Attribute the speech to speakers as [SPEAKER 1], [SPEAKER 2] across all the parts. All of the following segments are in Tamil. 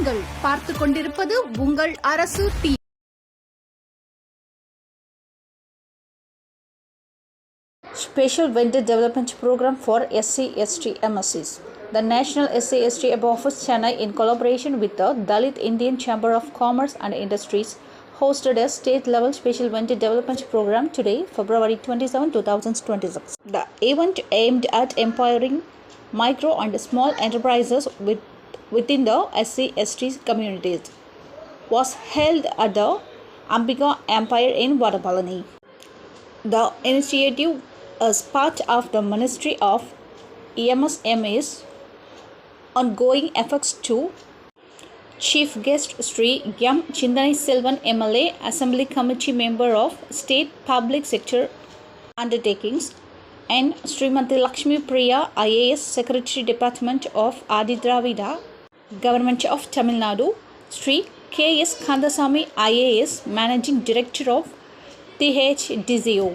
[SPEAKER 1] நீங்கள் பார்த்து கொண்டிருப்பது உங்கள் அரசு D.
[SPEAKER 2] Special Vendor Development Program for SC/ST MSCs. The National SC/ST Office Chennai, in collaboration with the Dalit Indian Chamber of Commerce and Industries, hosted a state-level Special Vendor Development Program today, February 27, 2026. The event aimed at empowering micro and small enterprises within the SC/ST communities was held at the Ambika Empire in Vadapalani. The initiative is part of the Ministry of MSME's ongoing efforts to Chief Guest Sri M. Chindanai Selvan MLA, Assembly Committee Member of State Public Sector Undertakings, and Srimati Lakshmi Priya, IAS Secretary Department of Adi Dravida, Government of Tamil Nadu, Sri K.S. Kandasamy, IAS Managing Director of THDZO.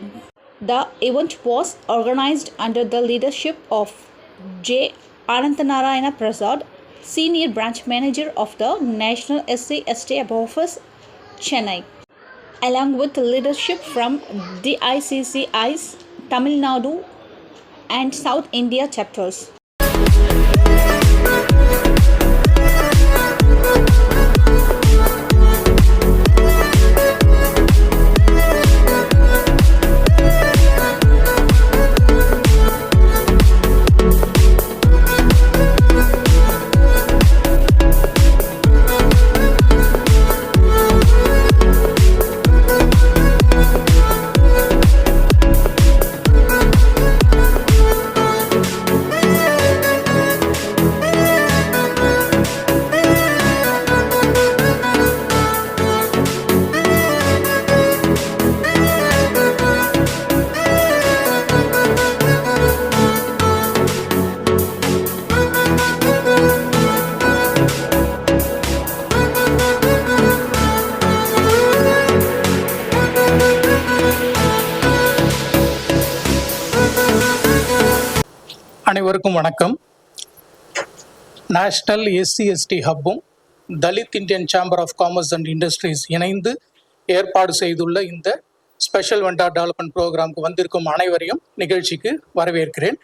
[SPEAKER 2] The event was organized under the leadership of J. Ananthanarayana Prasad, Senior Branch Manager of the National SC/ST Office, Chennai, along with leadership from DICCI's Tamil Nadu and South India chapters.
[SPEAKER 3] அனைவருக்கும் வணக்கம். நேஷனல் SC/ST ஹப்பும் Dalit Indian chamber of commerce and industries இணைந்து ஏற்பாடு செய்துள்ள இந்த ஸ்பெஷல் வெண்டர் டெவலப்மெண்ட் ப்ரோக்ராமுக்கு வந்திருக்கும் அனைவரையும் நிகழ்ச்சிக்கு வரவேற்கிறேன்.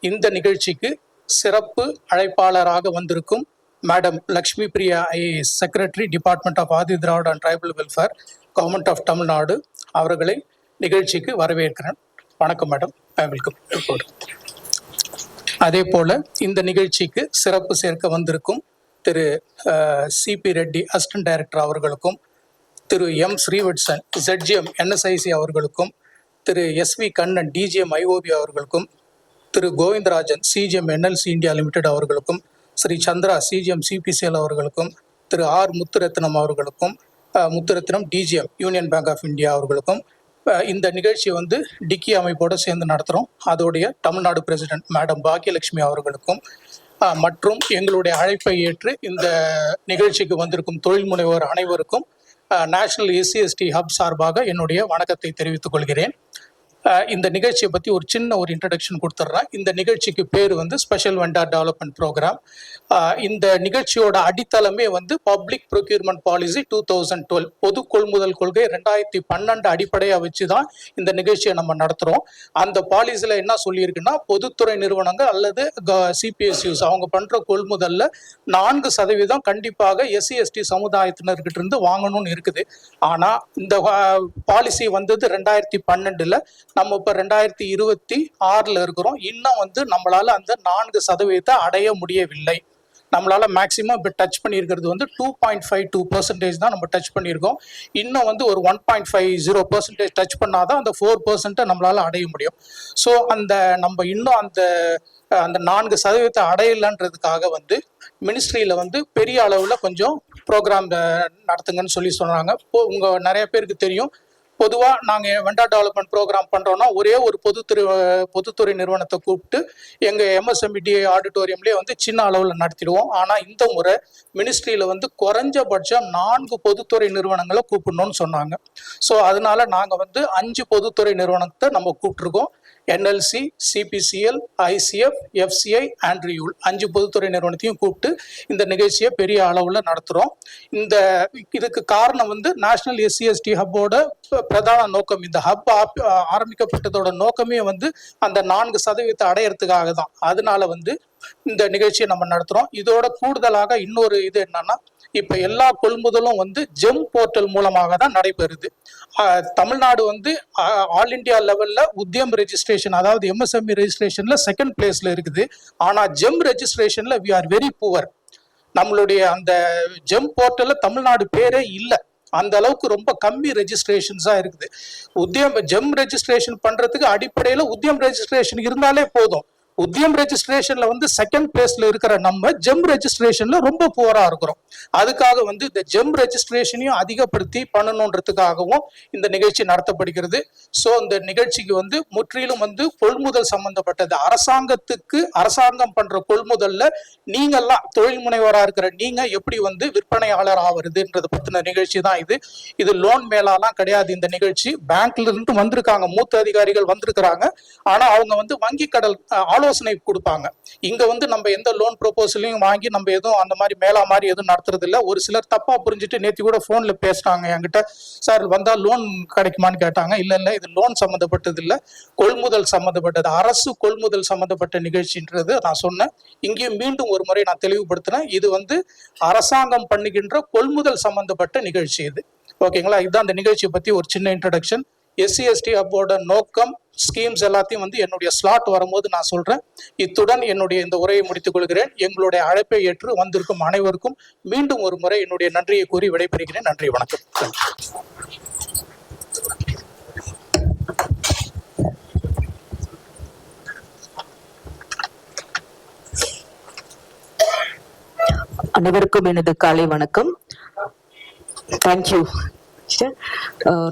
[SPEAKER 3] இந்த நிகழ்ச்சிக்கு சிறப்பு அழைப்பாளராக வந்திருக்கும் madam Lakshmi Priya, IAS secretary, department of Adi Dravida and tribal welfare, government of Tamil Nadu அவர்களை நிகழ்ச்சிக்கு வரவேற்கிறேன். வணக்கம் மேடம், வெல்கம். அதே போல இந்த நிகழ்ச்சிக்கு சிறப்பு சேர்க்க வந்திருக்கும் திரு CP ரெட்டி, அசிஸ்டன்ட் டைரக்டர் அவர்களுக்கும், திரு M. ஸ்ரீவத்சன், ZGM NSIC அவர்களுக்கும், திரு SV கண்ணன், DGM IOB அவர்களுக்கும், Thiru Govindarajan, CGM NLC India limited அவர்களுக்கும், ஸ்ரீ சந்திரா, CGM CPCL அவர்களுக்கும், திரு R. முத்துரத்னம் அவர்களுக்கும், Muthurathnam DGM union bank of India அவர்களுக்கும், இந்த நிகழ்ச்சியை டிக்கி அமைப்போடு சேர்ந்து நடத்துகிறோம். அதோடைய தமிழ்நாடு பிரசிடென்ட் மேடம் பாக்கியலட்சுமி அவர்களுக்கும், மற்றும் எங்களுடைய அழைப்பை ஏற்று இந்த நிகழ்ச்சிக்கு வந்திருக்கும் தொழில் முனைவோர் அனைவருக்கும் நேஷனல் SC/ST ஹப் சார்பாக என்னுடைய வணக்கத்தை தெரிவித்துக் கொள்கிறேன். இந்த நிகழ்ச்சியை பற்றி ஒரு சின்ன இன்ட்ரடக்ஷன் கொடுத்துட்றேன். இந்த நிகழ்ச்சிக்கு பேர் ஸ்பெஷல் வெண்டர் டெவலப்மெண்ட் ப்ரோக்ராம். இந்த நிகழ்ச்சியோட அடித்தளமே பப்ளிக் ப்ரொக்யூர்மெண்ட் பாலிசி 2012, பொது கொள்முதல் கொள்கை 2012 அடிப்படையாக வச்சு தான் இந்த நிகழ்ச்சியை நம்ம நடத்துகிறோம். அந்த பாலிசியில் என்ன சொல்லியிருக்குன்னா, பொதுத்துறை நிறுவனங்கள் அல்லது CPSUs அவங்க பண்ணுற கொள்முதலில் 4% கண்டிப்பாக SC/ST சமுதாயத்தினர்கிட்ட இருந்து வாங்கணும்னு இருக்குது. ஆனால் இந்த பாலிசி 2012, நம்ம இப்போ 2026 இருக்கிறோம். இன்னும் நம்மளால அந்த 4% அடைய முடியவில்லை. நம்மளால மேக்சிமம் இப்போ டச் பண்ணியிருக்கிறது 2.52% தான் நம்ம டச் பண்ணியிருக்கோம். இன்னும் ஒரு 1.50% டச் பண்ணாதான் அந்த 4% நம்மளால அடைய முடியும். ஸோ நம்ம இன்னும் அந்த 4% அடையலன்றதுக்காக மினிஸ்ட்ரியில் பெரிய அளவில் கொஞ்சம் ப்ரோக்ராம் நடத்துங்கன்னு சொன்னாங்க. நிறைய பேருக்கு தெரியும், பொதுவாக நாங்கள் வெண்டர் டெவலப்மெண்ட் ப்ரோக்ராம் பண்ணுறோன்னா ஒரே ஒரு பொதுத்துறை நிறுவனத்தை கூப்பிட்டு எங்கள் MSMEDA ஆடிட்டோரியம்லேயே சின்ன அளவில் நடத்திடுவோம். ஆனால் இந்த முறை மினிஸ்ட்ரியில் குறைஞ்சபட்சம் 4 பொதுத்துறை நிறுவனங்களை கூப்பிடணும்னு சொன்னாங்க. ஸோ அதனால நாங்கள் 5 பொதுத்துறை நிறுவனத்தை நம்ம கூப்பிட்ருக்கோம். NLC, CPCL, ICF, FCI, ஆண்ட்ரியூல் 5 பொதுத்துறை நிறுவனத்தையும் கூப்பிட்டு இந்த நிகழ்ச்சியை பெரிய அளவில் நடத்துகிறோம். இதுக்கு காரணம் வந்து நேஷனல் SC/ST ஹப்போட பிரதான நோக்கம். இந்த ஹப் ஆரம்பிக்கப்பட்டதோட நோக்கமே வந்து அந்த 4% அடையறதுக்காக தான். அதனால வந்து இந்த நிகழ்ச்சியை நம்ம நடத்துகிறோம். இதோட கூடுதலாக இன்னொரு இது என்னன்னா, இப்ப எல்லா கொள்முதலும் வந்து ஜெம் போர்ட்டல் மூலமாக தான் நடைபெறுது. தமிழ்நாடு வந்து ஆல் இண்டியா லெவல்ல உத்தியம் ரெஜிஸ்ட்ரேஷன், அதாவது MSME ரெஜிஸ்ட்ரேஷன்ல செகண்ட் பிளேஸ்ல இருக்குது. ஆனா ஜெம் ரெஜிஸ்ட்ரேஷன்ல வி ஆர் வெரி புவர். நம்மளுடைய அந்த ஜெம் போர்ட்டல்ல தமிழ்நாடு பேரே இல்லை. அந்த அளவுக்கு ரொம்ப கம்மி ரெஜிஸ்ட்ரேஷன்ஸா இருக்குது. ஜெம் ரெஜிஸ்ட்ரேஷன் பண்றதுக்கு அடிப்படையில உத்தியம் ரெஜிஸ்ட்ரேஷன் இருந்தாலே போதும். உத்தியம் ரெஜிஸ்ட்ரேஷன்ல வந்து செகண்ட் பிளேஸ்ல இருக்கிற நம்ம ஜெம் ரெஜிஸ்ட்ரேஷன்ல ரொம்ப புவரா இருக்கிறோம். அதுக்காக வந்து இந்த ஜெம் ரெஜிஸ்ட்ரேஷனையும் அதிகப்படுத்தி பண்ணணுன்றதுக்காகவும் இந்த நிகழ்ச்சி நடத்தப்படுகிறது. ஸோ இந்த நிகழ்ச்சிக்கு வந்து முற்றிலும் வந்து கொள்முதல் சம்பந்தப்பட்டது. அரசாங்கம் பண்ற கொள்முதல்ல நீங்கெல்லாம் தொழில் முனைவரா இருக்கிற நீங்க எப்படி வந்து விற்பனையாளர் ஆவறதுன்றதை பத்தின நிகழ்ச்சி தான் இது. இது லோன் மேலாலாம் கிடையாது. இந்த நிகழ்ச்சி பேங்க்ல இருந்து வந்திருக்காங்க, மூத்த அதிகாரிகள் வந்திருக்கிறாங்க. ஆனா அவங்க வந்து வங்கி கடல் ஆலோசனை கொடுப்பாங்க. இங்க வந்து நம்ம எந்த லோன் ப்ரொபோசலையும் வாங்கி நம்ம எதுவும் அந்த மாதிரி மேலா மாதிரி எதுவும் நடத்துறது இல்லை. ஒரு சிலர் தப்பா புரிஞ்சுட்டு நேற்று கூட போன்ல பேசுறாங்க என்கிட்ட, சார் வந்தா லோன் கிடைக்குமான்னு கேட்டாங்க. இல்ல இது லோன் சம்பந்தப்பட்டது இல்லை, கொள்முதல் சம்பந்தப்பட்டது, அரசு கொள்முதல் சம்பந்தப்பட்ட நிகழ்ச்சின்றது நான் சொன்னேன். இங்கேயும் மீண்டும் ஒரு முறை நான் தெளிவுபடுத்தினேன். இது வந்து அரசாங்கம் பண்ணுகின்ற கொள்முதல் சம்பந்தப்பட்ட நிகழ்ச்சி இது. ஓகேங்களா? இதுதான் அந்த நிகழ்ச்சியை பத்தி ஒரு சின்ன இன்ட்ரடக்ஷன். SC/ST ஹப்போட நோக்கம், ஸ்கீம்ஸ் எல்லாத்தையும் வந்து என்னுடைய ஸ்லாட் வரும்போது நான் சொல்றேன். இத்துடன் என்னுடைய இந்த உரையை முடித்துக் கொள்கிறேன். எங்களுடைய அழைப்பை ஏற்று வந்திருக்கும் அனைவருக்கும் மீண்டும் ஒரு முறை என்னுடைய நன்றியை கூறி விடைபெறுகிறேன். நன்றி, வணக்கம்.
[SPEAKER 4] அனைவருக்கும் எனது காலை வணக்கம். தேங்க்யூ.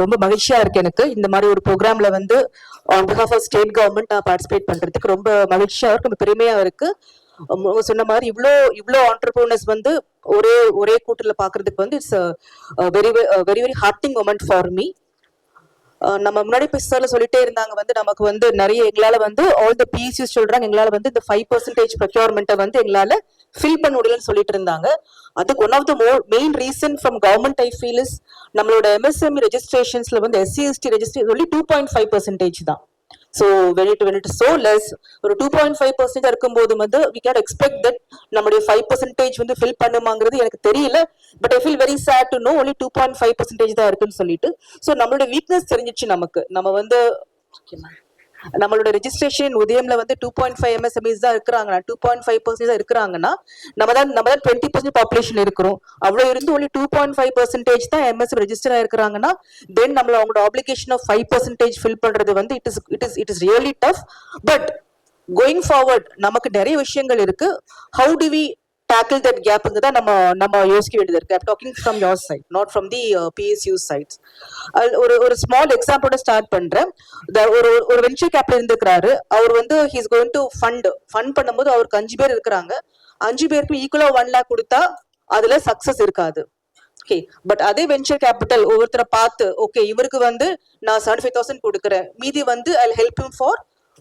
[SPEAKER 4] ரொம்ப மகிழ்ச்சியா இருக்கு எனக்கு இந்த மாதிரி ஒரு ப்ரோக்ராம்ல வந்து on behalf of state government நான் பார்ட்டிசிபேட் பண்றதுக்கு ரொம்ப மகிழ்ச்சியா இருக்கு, ரொம்ப பெருமையா இருக்கு. சொன்ன மாதிரி இவ்வளோ ஆண்டர்பிரினர்ஸ் வந்து ஒரே கூட்டத்துல பாக்குறதுக்கு வந்து it's very very very hurting moment for me. நம்ம முன்னாடி பேசுறதுல சொல்லிட்டே இருந்தாங்க வந்து நமக்கு வந்து நிறைய எங்களால வந்து ஆல் த PSUs சொல்றாங்க எங்களால வந்து இந்த 5% ப்ரொக்யூர்மெண்ட்டை வந்து எங்களால ஃபில் பண்ண முடியலன்னு சொல்லிட்டு இருந்தாங்க. அதுக்கு one of the main reason from government I feel is நம்மளோட MSME ரெஜிஸ்ட்ரேஷன்ஸ்ல வந்து SC/ST ரெஜிஸ்ட்ரேஷன் சொல்லி 2.5% தான். So when it is so less, ஒரு 2.5% இருக்கும்போது வந்து we can expect that நம்மளுடைய 5% வந்து ஃபில் பண்ணுமாங்கிறது எனக்கு தெரியல. But I feel very sad to know only 2.5% தான் இருக்குன்னு சொல்லிட்டு. ஸோ நம்மளோட வீக்னஸ் தெரிஞ்சிச்சு நமக்கு. நம்ம வந்து நம்மளோட ரெஜிஸ்ட்ரேஷன் உதயம்ல வந்து 2.5 MSMEs தான் இருக்கிறாங்கன்னா 2.5% தான் இருக்கிறாங்கன்னா நம்ம தான் 20% பாப்புலேஷன் இருக்கிறோம். அவ்வளோ இருந்து only 2.5% தான் MSME ரெஜிஸ்டர் ஆயிருக்கிறாங்கன்னா தென் நம்மள அவங்களோட ஆப்ளிகேஷன் ஆஃப் 5% ஃபில் பண்றது வந்து it is really tough. But going forward நமக்கு நிறைய விஷயங்கள் இருக்கு. How do we tackle that gap தான் நம்ம யோசிக்க வேண்டியது இருக்கு. I'm talking from your side, not from the PSU sides. ஒரு ஸ்மால் எக்ஸாம்பிளோட ஸ்டார்ட் பண்றேன். ஒரு வென்ச்சர் கேபிட்டல் இருந்திருக்கிறாரு. அவர் வந்து he is going to fund பண்ணும்போது அவருக்கு 5 பேர் இருக்கிறாங்க. 5 பேருக்கு ஈக்குவலா 1 lakh கொடுத்தா அதுல சக்சஸ் இருக்காது. ஓகே, பட் அதே வென்ச்சர் கேபிட்டல் ஒவ்வொருத்தரை பார்த்து ஓகே இவருக்கு வந்து நான் 75,000 கொடுக்குறேன், மீதி வந்து I'll help him for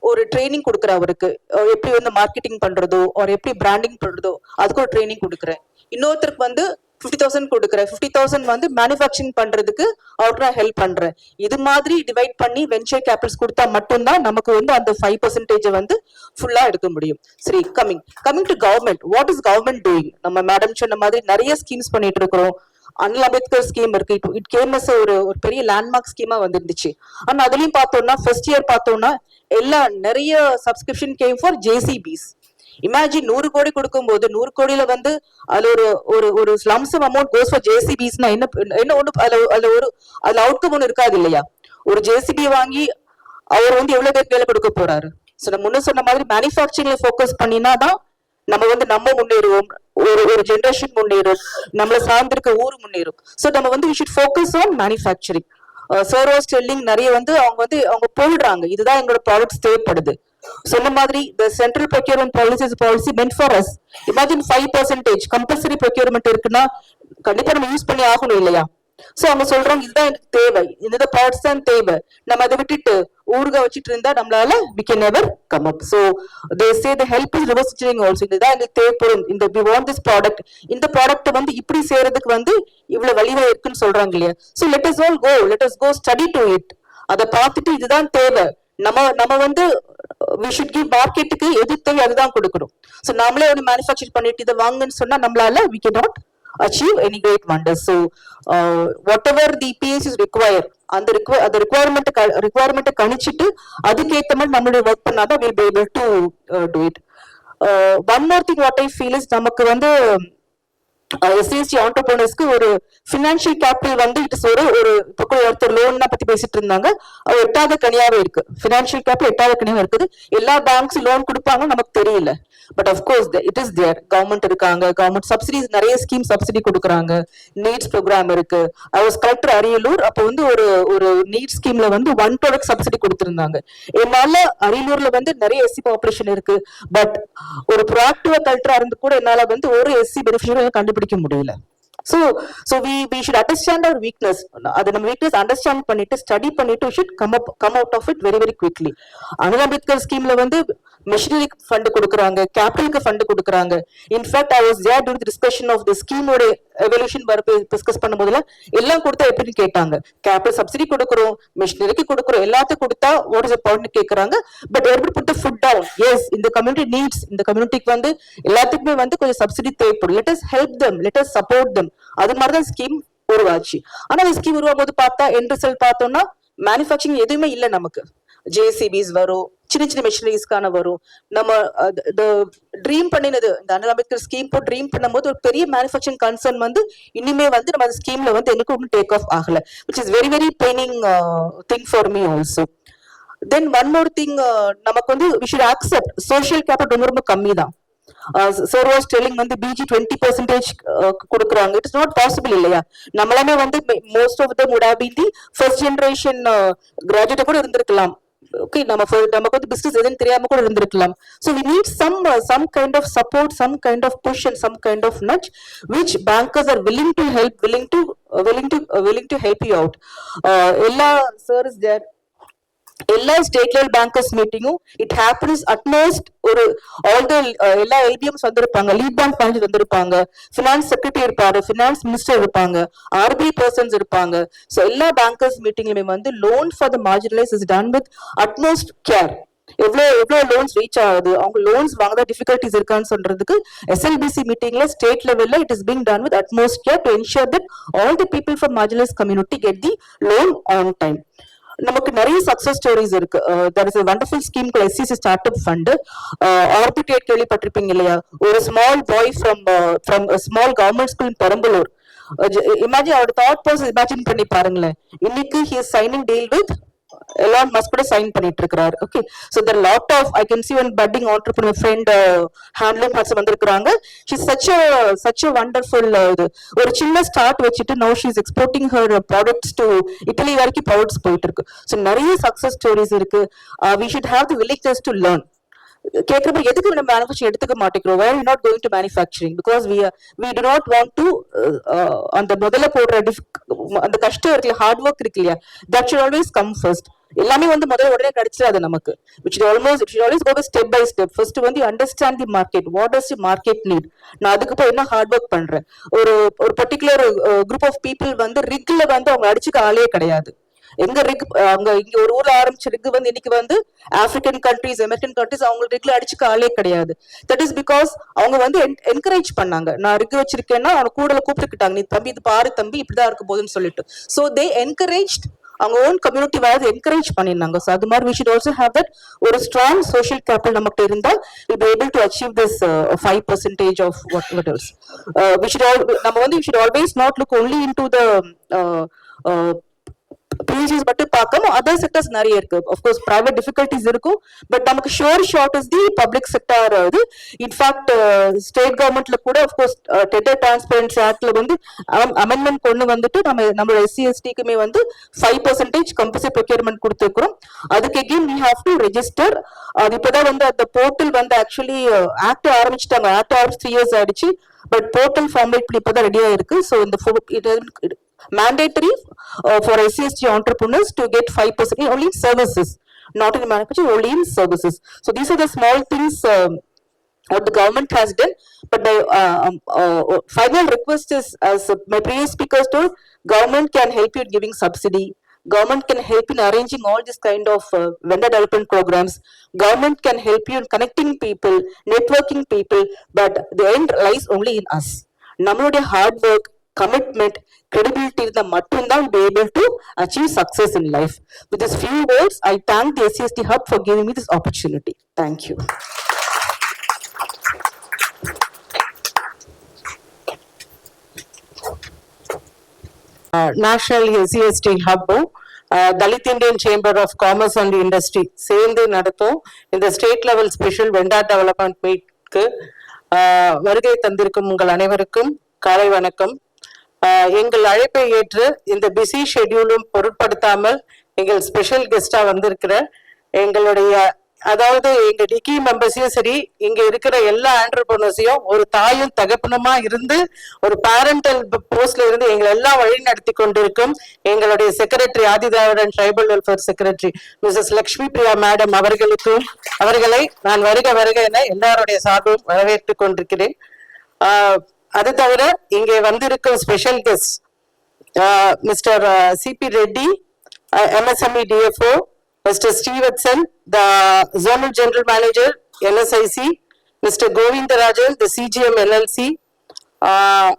[SPEAKER 4] ஒரு ட்ரைனிங் கொடுக்குற அவருக்கு எப்படி வந்து மார்க்கெட்டிங் பண்றதோ ஒரு எப்படி பிராண்டிங் பண்றதோ அதுக்கு ஒரு ட்ரைனிங் கொடுக்குறேன். இன்னொருத்தருக்கு வந்து 50,000 கொடுக்குறேன், 50,000 வந்து மேனுஃபேக்சரிங் பண்றதுக்கு அவருக்கு நான் ஹெல்ப் பண்றேன். இது மாதிரி டிவைட் பண்ணி வென்ச்சர் கேபிட்டல்ஸ் கொடுத்தா மட்டும்தான் நமக்கு வந்து அந்த 5% வந்து ஃபுல்லா எடுக்க முடியும். சரி, coming to government. What is government doing? நம்ம மேடம் சொன்ன மாதிரி நிறைய ஸ்கீம்ஸ் பண்ணிட்டு இருக்கிறோம். அனில் அம்பேத்கர் ஸ்கீம் இருக்கு. இட் கேம் அஸ் ஒரு பெரிய லேண்ட்மார்க் ஸ்கீமா வந்துருந்துச்சு. ஆனா அதுலயும் பார்த்தோம்னா ஃபர்ஸ்ட் இயர் பார்த்தோம்னா நிறைய subscription game for JCBs. Imagine 100 கோடி கொடுக்கும்போது 100 கோடியில வந்து அதுல ஒரு லம்சம் அமௌண்ட் கோஸ் ஃபார் JCBஸ்னா என்ன ஒண்ணு அதுல அவுட்கம் ஒண்ணு இருக்காது இல்லையா? ஒரு JCB வாங்கி அவர் வந்து எவ்வளவு பேருக்கு வேலை கொடுக்க போறாரு? ஸோ நம்ம முன்ன சொன்ன மாதிரி மேனுஃபேக்சரிங்ல ஃபோக்கஸ் பண்ணினாதான் நம்ம முன்னேறுவோம், ஒரு ஜெனரேஷன் முன்னேறும், நம்மளை சார்ந்திருக்க ஊர் முன்னேறும். ஸோ நம்ம வந்து we should focus on manufacturing. Soros telling நிறைய வந்து அவங்க போடுறாங்க, இதுதான் எங்களோட ப்ராடக்ட்ஸ் தேவைப்படுது. சொன்ன மாதிரி the central procurement policy meant for us. Imagine 5% compulsory procurement இருக்குன்னா கண்டிப்பா நம்ம யூஸ் பண்ணி ஆகணும் இல்லையா? சோ அவங்க சொல்றாங்க இதுதான் எனக்கு தேவை, இந்த பார்ட்ஸ் தான் தேவை, நம்ம அதை விட்டுட்டு ஊருக வச்சுட்டு இருந்தா நம்மளால we can never come up. So they say the help is reverse engineering also. இதுதான் எனக்கு தேவைப்படும், இந்த we want this product, இந்த ப்ராடக்ட் வந்து இப்படி செய்யறதுக்கு வந்து இவ்வளவு வழிவகை இருக்குன்னு சொல்றாங்க இல்லையா. So let us go study to it. அதை பார்த்துட்டு இதுதான் தேவை, நம்ம வந்து we should give மார்க்கெட்டுக்கு எது தேவை அதுதான் கொடுக்கணும். ஸோ நாமளே ஒரு மேனுஃபேக்சர் பண்ணிட்டு இதை வாங்குன்னு சொன்னா நம்மளால we cannot achieve any great wonders. So whatever the PSUs require, அந்த requirement கணிச்சிட்டு அதுக்கேற்ற மாதிரி நம்மளுடைய ஒர்க் பண்ணாதான் we'll be able to do it. One more thing what I feel is நமக்கு வந்து SCST entrepreneursக்கு ஒரு ஃபினான்ஷியல் கேபிட்டல் வந்து இட் இஸ் ஒரு ஒருத்தர் லோன் பத்தி பேசிட்டு இருந்தாங்க, அது 8வது கனியாவே இருக்கு. ஃபினான்ஷியல் கேபிட்டல் 8வது கனியாவே இருக்குது. எல்லா பேங்க்ஸ் லோன் கொடுப்பாங்க நமக்கு தெரியல, but of course it is there. Government இருக்காங்க, கவர்மெண்ட் சப்சிடிஸ் நிறைய ஸ்கீம் சப்சிடி கொடுக்குறாங்க, நீட்ஸ் ப்ரோக்ராம் இருக்கு. ஐ வாஸ் கலெக்டர் அரியலூர், அப்போ வந்து ஒரு நீட் ஸ்கீம்ல வந்து 1 product சப்சிடி கொடுத்திருந்தாங்க. என்னால அரியலூர்ல வந்து நிறைய எஸ்சி பாப்புலேஷன் இருக்கு, பட் ஒரு ப்ரோஆக்டிவா கலெக்டரா இருந்து கூட என்னால வந்து ஒரு எஸ்சி பெனிஃபிஷியரி கண்டுபிடிக்க முடியல. So we should understand our weakness. அது நம்ம weakness understand பண்ணிட்டு ஸ்டடி பண்ணிட்டு we should come out of it very very quickly. Anna Ambedkar ஸ்கீம்ல வந்து மெஷினரி ஃபண்ட் கொடுக்குறாங்க, கேபிட்டலுக்கு ஃபண்ட் கொடுக்குறாங்க. In fact I was there during the discussion of the ஸ்கீமோட எவல்யூஷன் டிஸ்கஸ் பண்ணும்போதுல எல்லாம் கொடுத்தா எப்படின்னு கேட்டாங்க. கேபிட்டல் சப்சிடி கொடுக்குறோம், மெஷினரிக்கு கொடுக்குறோம், எல்லாத்தையும் கொடுத்தா வாட் இஸ் த பாயிண்ட் கேட்கறாங்க. But everybody put the foot down. Yes, இந்த கம்யூனிட்டி நீட்ஸ், இந்த கம்யூனிட்டிக்கு வந்து எல்லாத்துக்குமே வந்து கொஞ்சம் சப்சிடி தேவைப்படும். Let us help them, let us support them. அது மாதிரிதான் ஸ்கீம் உருவாச்சு. ஆனா இந்த ஸ்கீம் உருவாகும் போது பார்த்தா எண்ட் ரிசல்ட் பார்த்தோம்னா மேனுஃபேக்சரிங் எதுவுமே இல்லை நமக்கு. ஜேசிபிஸ் வரும், சின்ன சின்ன மிஷினரிஸ்க்கான வரும். நம்ம ட்ரீம் பண்ணினது இந்த அண்ணா அம்பேத்கர் ஸ்கீம் போட்டு ட்ரீம் பண்ணும்போது ஒரு பெரிய மேனுஃபேக்சரிங் கன்சர்ன் வந்து இனிமே வந்து நம்ம அந்த ஸ்கீம்ல வந்து எனக்கு ஒன்றும் டேக் ஆஃப் ஆகல, which is very very paining thing for me also. Then one more thing, நமக்கு வந்து we should accept social capital ரொம்ப ரொம்ப கம்மி தான். Sir was telling வந்து BG 20% கொடுக்குறாங்க. இட் இஸ் நாட் பாசிபிள் இல்லையா. நம்மளாமே வந்து most of them would have been the first generation graduate கூட இருந்திருக்கலாம். ஓகே, நமக்கு வந்து பிசினஸ் எதுன்னு தெரியாம கூட இருந்திருக்கலாம். So we need some kind of support, some kind of push and some kind of nudge which bankers are willing to help, willing to help you out. Ella sir is there. எல்லா ஸ்டேட் லெவல் பேங்கர்ஸ் மீட்டிங்கும் இட் ஹேப்பன்ஸ் அட்மோஸ்ட் ஒரு ஆல் த எல்லா எல்பிஎம்ஸ் வந்திருப்பாங்க, லீட் பேங்க் மேனேஜர் வந்திருப்பாங்க, ஃபினான்ஸ் செக்ரட்டரி இருப்பாரு, ஃபினான்ஸ் மினிஸ்டர் இருப்பாங்க, ஆர்பிஐ பர்சன்ஸ் இருப்பாங்க. ஸோ எல்லா பேங்கர்ஸ் மீட்டிங்லயுமே வந்து loan for the marginalise is done with utmost care. எவ்வளவு லோன்ஸ் ரீச் ஆகுது, அவங்க லோன்ஸ் வாங்க டிஃபிகல்டிஸ் இருக்கான்னு சொல்றதுக்கு எஸ்எல்பிசி மீட்டிங்ல ஸ்டேட் லெவல்ல it is being done with utmost care to ensure that all the people from marginalise community get the loan on time. நமக்கு நிறைய சக்சஸ் ஸ்டோரிஸ் இருக்கு. there is a wonderful scheme called SCC startup fund. Arbitrage கேள்விப்பட்டிருப்பீங்க இல்லையா. ஒரு small boy from a small government school in Perambalur. Imagine அவரோட தாட் ப்ராசஸ் இமேஜின் பண்ணி பாருங்களேன். இன்னைக்கு he is signing deal with Elon Musk கூட சைன் பண்ணிட்டு இருக்காரு. Okay, so there are lot of I can see one budding entrepreneur friend handloom huts வந்திருக்காங்க. she is such a wonderful ஒரு சின்ன ஸ்டார்ட் வச்சிட்டு now she is exporting her products to Italy வரைக்கும் ப்ராடக்ட்ஸ் போயிட்டு இருக்கு. சோ நிறைய சக்சஸ் ஸ்டோரிஸ் இருக்கு. we should have the willingness to learn. கேட்கறப்ப எதுக்கு நம்ம மேனுஃபேக்சரிங் எடுத்துக்க மாட்டேங்கிறோம்? why are we not going to manufacturing? because we do not want to அந்த முதல்ல போடுற அந்த கஷ்டம் இருக்குல்ல, ஹார்ட் ஒர்க் இருக்கு இல்லையா, that should always come first. எல்லாமே வந்து முதல்ல உடனே கிடைச்சிடாது நமக்கு. it should always go step by step. first வந்து you understand the market, what does the market need. நான் அதுக்கு போய் என்ன ஹார்ட் ஒர்க் பண்றேன். ஒரு பர்டிகுலர் குரூப் ஆஃப் பீப்புள் வந்து ரிக்ல வந்து அவங்க அடிச்சுக்க ஆளே கிடையாது. எங்க ரிக் அங்க இங்க ஒரு ஊர்ல ஆரம்பிச்ச ரிக் வந்து இன்னைக்கு வந்து ஆப்பிரிக்கன் கண்ட்ரிஸ், அமெரிக்கன் கண்ட்ரிஸ் அவங்க ரிக்ல அடிச்சுக்க ஆளே கிடையாது. தட் இஸ் பிகாஸ் அவங்க வந்து என்கரேஜ் பண்ணாங்க. நான் ரிக் வச்சிருக்கேன்னா அவங்க கூட கூப்பிட்டுக்கிட்டாங்க, நீ தம்பி இது பாரு தம்பி இப்படிதான் இருக்க போதுன்னு சொல்லிட்டு. ஸோ தே என்கரேஜ்ட், அவங்க ஓன் கம்யூனிட்டி வேறு என்கரேஜ் பண்ணிருந்தாங்க. ஸோ அது மாதிரி we should also have that ஒரு ஸ்ட்ராங் சோஷியல் கேபிட்டல் நமக்கு இருந்தா we'll be able to achieve this 5% of what else. we should always not look only into the PGs மட்டும் பார்க்காம அதர் செக்டர்ஸ் நிறைய இருக்கு. அஃப்கோர்ஸ் பிரைவேட் டிஃபிகல்டிஸ் இருக்கும், பட் நமக்கு sure short is the public sector. இது இன்ஃபேக்ட் ஸ்டேட் கவர்மெண்ட்ல கூட அஃப்கோர்ஸ் டெண்டர் டிரான்ஸ்பரன்சி ஆக்ட்ல வந்து அமெண்ட்மெண்ட் கொண்டு வந்துட்டு நம்மளோட SC/STக்குமே வந்து 5% கம்பல்சரி ப்ரொக்யூர்மெண்ட் கொடுத்துருக்கிறோம். அதுக்கு again we have to register. அது இப்பதான் வந்து அந்த போர்ட்டல் வந்து ஆக்சுவலி ஆக்ட் ஆரம்பிச்சுட்டாங்க. ஆக்ட் ஆரம்பிச்சு 3 years ஆயிடுச்சு, பட் போர்ட்டல் ஃபார்மேட் இப்பதான் ரெடியா இருக்கு. ஸோ இந்த mandatory for SC/ST entrepreneurs to get 5% only in services, not in manufacturing, only in services. So these are the small things what the government has done. But my final request is, as my previous speakers told, government can help you in giving subsidy. Government can help in arranging all this kind of vendor development programs. Government can help you in connecting people, networking people, but the end lies only in us. நம்மளுடைய hard work, commitment, credibility இருந்தா மட்டும்தான் be able to achieve success in life. With these few words, I thank the SC/ST Hub for giving me this opportunity. Thank you.
[SPEAKER 5] National SC/ST ஹப்பும் Dalit Indian chamber of commerce and industry சேர்ந்து நடத்தும் இந்த state level special vendor development மீட்க்கு வருகை தந்திருக்கும் உங்கள் அனைவருக்கும் காலை வணக்கம். எங்கள் அழைப்பை ஏற்று இந்த பிஸி ஷெட்யூலும் பொருட்படுத்தாமல் எங்கள் ஸ்பெஷல் கெஸ்டா வந்திருக்கிற எங்களுடைய, அதாவது எங்க டிகி மெம்பர்ஸையும் சரி, இங்க இருக்கிற எல்லா ஆண்டர்பிரனர்ஸையும் ஒரு தாயும் தகப்பனுமா இருந்து ஒரு பேரண்டல் போஸ்ட்ல இருந்து எங்களை எல்லாம் வழி நடத்தி கொண்டிருக்கும் எங்களுடைய secretary, Adidravidan tribal welfare secretary Mrs Lakshmi Priya madam அவர்களை நான் வருக என எல்லாருடைய சார்பும் வரவேற்றுக் கொண்டிருக்கிறேன். அது தவிர இங்கே வந்திருக்கும் special guest mister CP Reddy, MSME DFO, Mr. Stevenson, the Zonal General Manager, NSIC, Mr. Govindarajan, the CGM LLC,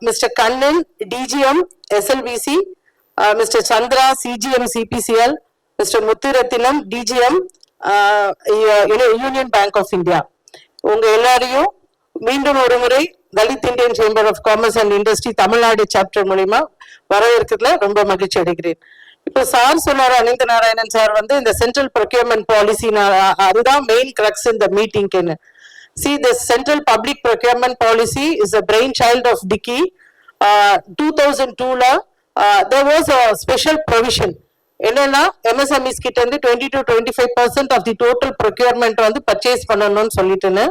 [SPEAKER 5] Mr. Kannan, DGM, SLBC, Mr. Chandra, CGM CPCL, Mr. Muthirathinam, DGM, Union Bank of India. உங்க எல்லாரையும் மீண்டும் ஒரு முறை Dalit Indian chamber of commerce and industry Tamil Nadu chapter மூலியமா வரவேற்கிறதுல ரொம்ப மகிழ்ச்சி அடைகிறேன். இப்போ சார் சொன்னார், அனந்த நாராயணன் சார் வந்து இந்த சென்ட்ரல் ப்ரொக்யூர்மெண்ட் பாலிசி, அதுதான் மெயின் கிரக்ஸ் இந்த மீட்டிங்க்குன்னு. See, the central public procurement policy is a brainchild of Dickey. 2002 there was a special provision. என்னன்னா MSMEs கிட்ட இருந்து 20 to 25% of the total procurement வந்து பர்ச்சேஸ் பண்ணணும்னு சொல்லிட்டுன்னு.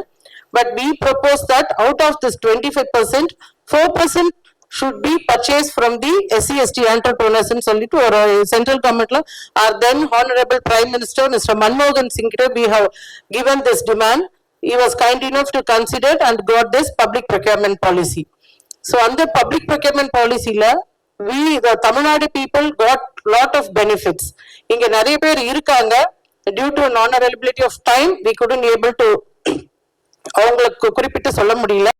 [SPEAKER 5] But we propose that out of this 25%, 4% should be purchased from the SC/ST entrepreneurs ன்னு சொல்லிட்டு ஒரு சென்ட்ரல் கவர்மெண்ட்ல our then honorable prime minister Mr. Manmohan Singh கிட்ட we have given this demand. He was kind enough to consider and got this public procurement policy. So under public procurement policy la the Tamil Nadu people got lot of benefits. இங்க நிறைய பேர் இருக்காங்க, due to non availability of time we couldn't able to அவங்களுக்கு குறிப்பிட்டு சொல்ல முடியல.